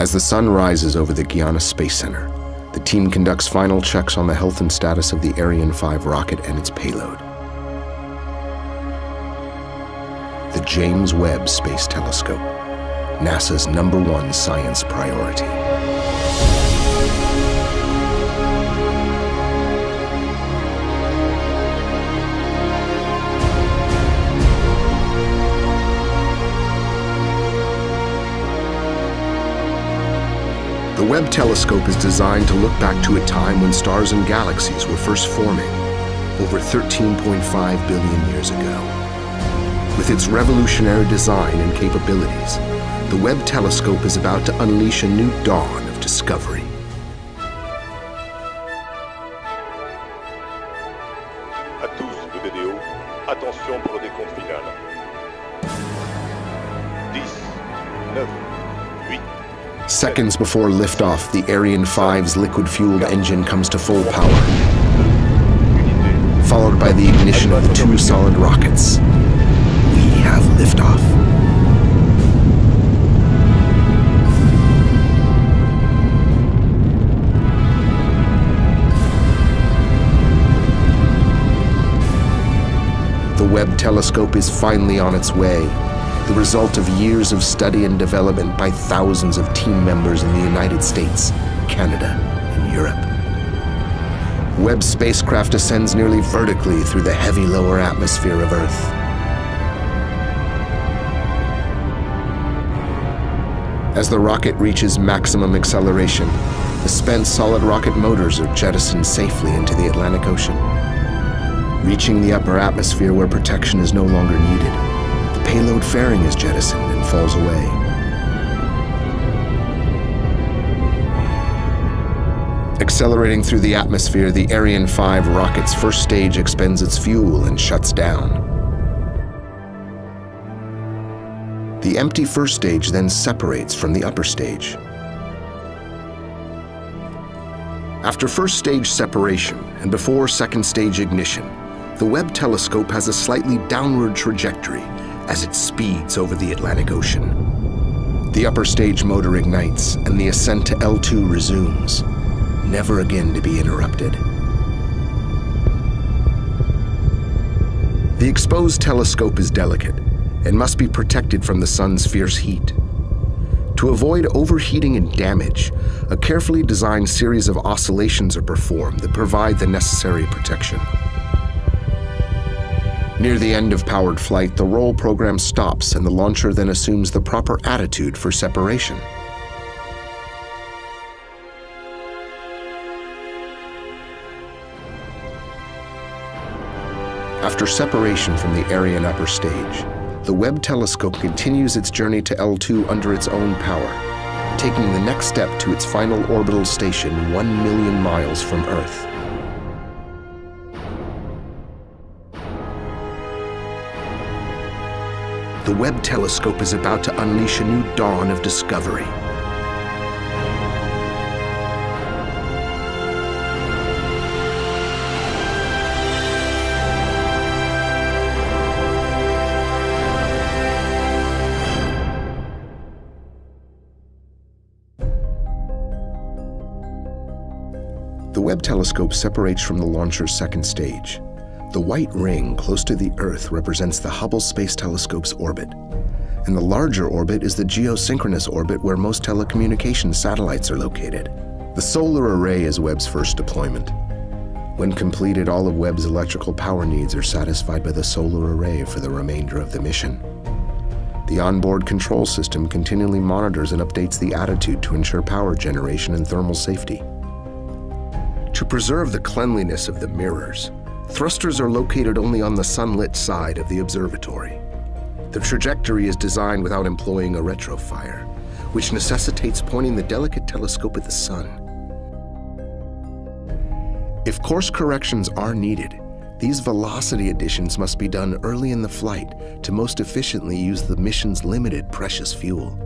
As the sun rises over the Guiana Space Center, the team conducts final checks on the health and status of the Ariane 5 rocket and its payload. The James Webb Space Telescope, NASA's #1 science priority. The Webb telescope is designed to look back to a time when stars and galaxies were first forming, over 13.5 billion years ago. With its revolutionary design and capabilities, the Webb telescope is about to unleash a new dawn of discovery. À tous de vidéo, attention pour le décompte final. 10, 9, 8. Seconds before liftoff, the Ariane 5's liquid-fueled engine comes to full power, followed by the ignition of the 2 solid rockets. We have liftoff. The Webb telescope is finally on its way, the result of years of study and development by thousands of team members in the United States, Canada, and Europe. Webb's spacecraft ascends nearly vertically through the heavy lower atmosphere of Earth. As the rocket reaches maximum acceleration, the spent solid rocket motors are jettisoned safely into the Atlantic Ocean. Reaching the upper atmosphere where protection is no longer needed, the payload fairing is jettisoned and falls away. Accelerating through the atmosphere, the Ariane 5 rocket's first stage expends its fuel and shuts down. The empty first stage then separates from the upper stage. After first stage separation and before second stage ignition, the Webb telescope has a slightly downward trajectory as it speeds over the Atlantic Ocean. The upper stage motor ignites and the ascent to L2 resumes, never again to be interrupted. The exposed telescope is delicate and must be protected from the sun's fierce heat. To avoid overheating and damage, a carefully designed series of oscillations are performed that provide the necessary protection. Near the end of powered flight, the roll program stops and the launcher then assumes the proper attitude for separation. After separation from the Ariane upper stage, the Webb telescope continues its journey to L2 under its own power, taking the next step to its final orbital station 1 million miles from Earth. The Webb telescope is about to unleash a new dawn of discovery. The Webb telescope separates from the launcher's second stage. The white ring close to the Earth represents the Hubble Space Telescope's orbit, and the larger orbit is the geosynchronous orbit where most telecommunications satellites are located. The solar array is Webb's first deployment. When completed, all of Webb's electrical power needs are satisfied by the solar array for the remainder of the mission. The onboard control system continually monitors and updates the attitude to ensure power generation and thermal safety. To preserve the cleanliness of the mirrors, thrusters are located only on the sunlit side of the observatory. The trajectory is designed without employing a retrofire, which necessitates pointing the delicate telescope at the sun. If course corrections are needed, these velocity additions must be done early in the flight to most efficiently use the mission's limited precious fuel.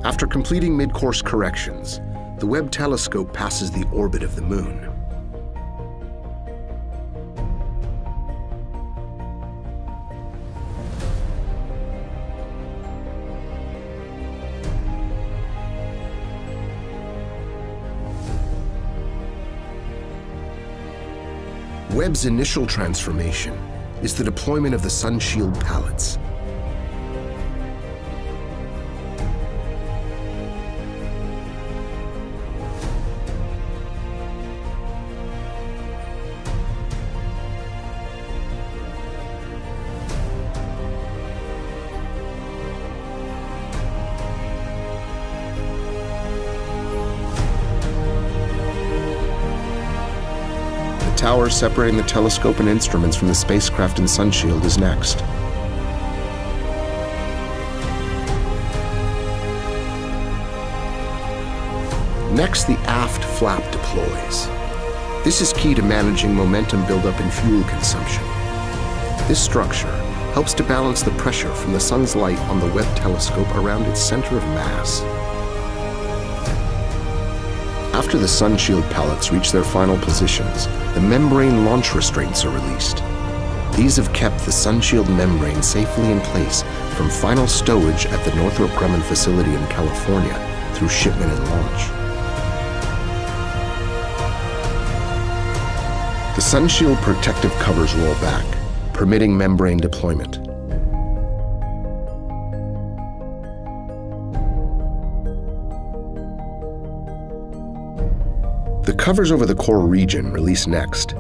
After completing mid-course corrections, the Webb telescope passes the orbit of the Moon. Webb's initial transformation is the deployment of the sun shield pallets. The tower separating the telescope and instruments from the spacecraft and sunshield is next. Next, the aft flap deploys. This is key to managing momentum buildup and fuel consumption. This structure helps to balance the pressure from the sun's light on the Webb telescope around its center of mass. After the sunshield pallets reach their final positions, the membrane launch restraints are released. These have kept the sunshield membrane safely in place from final stowage at the Northrop Grumman facility in California through shipment and launch. The sunshield protective covers roll back, permitting membrane deployment. The covers over the core region release next.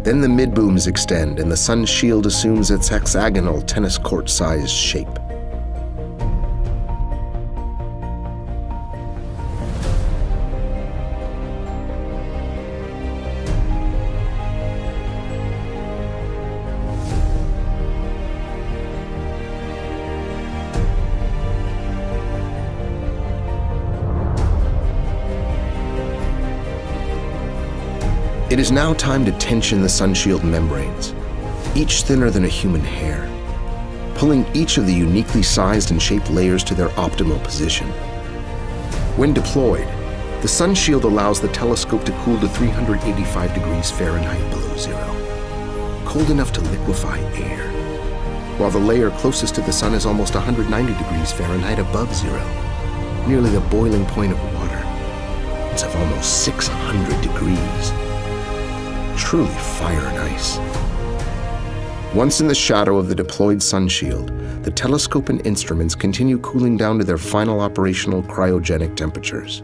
Then the mid-booms extend and the sun shield assumes its hexagonal tennis court-sized shape. It is now time to tension the sunshield membranes, each thinner than a human hair, pulling each of the uniquely sized and shaped layers to their optimal position. When deployed, the sunshield allows the telescope to cool to 385 degrees Fahrenheit below zero, cold enough to liquefy air, while the layer closest to the sun is almost 190 degrees Fahrenheit above zero, nearly the boiling point of water. It's of almost 600 degrees. Truly fire and ice. Once in the shadow of the deployed sunshield, the telescope and instruments continue cooling down to their final operational cryogenic temperatures.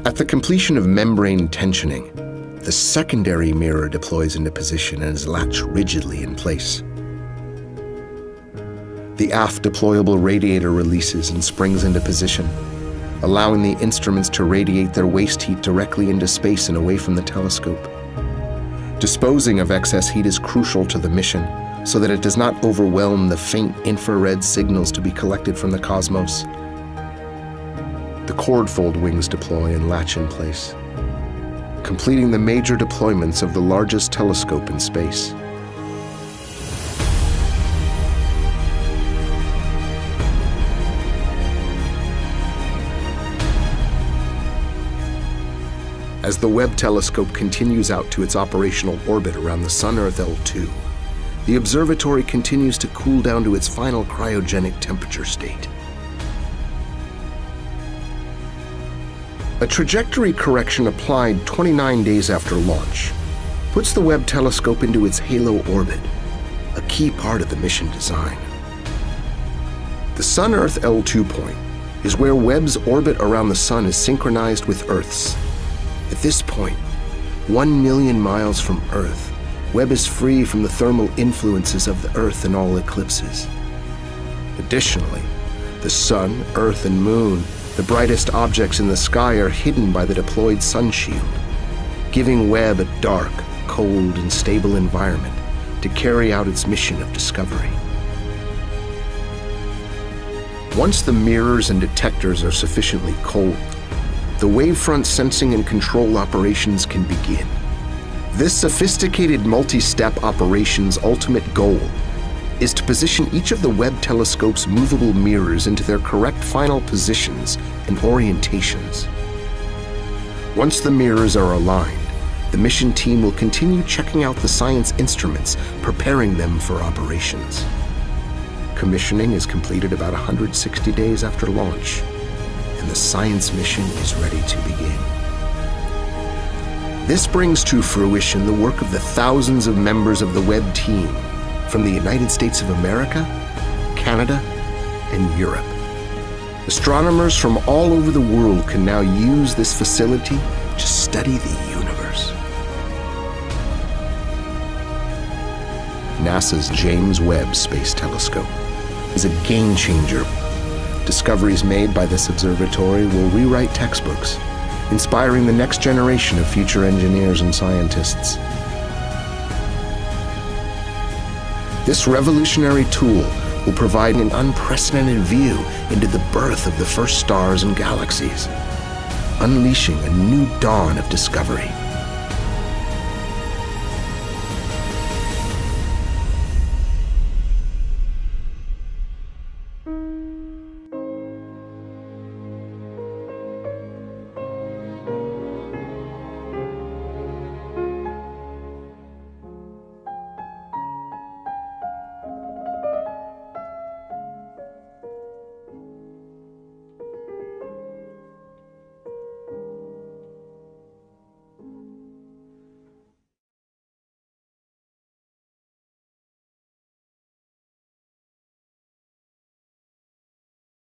At the completion of membrane tensioning, the secondary mirror deploys into position and is latched rigidly in place. The aft deployable radiator releases and springs into position, allowing the instruments to radiate their waste heat directly into space and away from the telescope. Disposing of excess heat is crucial to the mission so that it does not overwhelm the faint infrared signals to be collected from the cosmos. The cord-fold wings deploy and latch in place, completing the major deployments of the largest telescope in space. As the Webb telescope continues out to its operational orbit around the Sun-Earth L2, the observatory continues to cool down to its final cryogenic temperature state. A trajectory correction applied 29 days after launch puts the Webb telescope into its halo orbit, a key part of the mission design. The Sun-Earth L2 point is where Webb's orbit around the Sun is synchronized with Earth's. At this point, 1 million miles from Earth, Webb is free from the thermal influences of the Earth and all eclipses. Additionally, the Sun, Earth, and Moon, the brightest objects in the sky, are hidden by the deployed sunshield, giving Webb a dark, cold, and stable environment to carry out its mission of discovery. Once the mirrors and detectors are sufficiently cold, the wavefront sensing and control operations can begin. This sophisticated multi-step operation's ultimate goal is to position each of the Webb telescope's movable mirrors into their correct final positions and orientations. Once the mirrors are aligned, the mission team will continue checking out the science instruments, preparing them for operations. Commissioning is completed about 160 days after launch, and the science mission is ready to begin. This brings to fruition the work of the thousands of members of the Webb team from the United States of America, Canada, and Europe. Astronomers from all over the world can now use this facility to study the universe. NASA's James Webb Space Telescope is a game changer. Discoveries made by this observatory will rewrite textbooks, inspiring the next generation of future engineers and scientists. This revolutionary tool will provide an unprecedented view into the birth of the first stars and galaxies, unleashing a new dawn of discovery.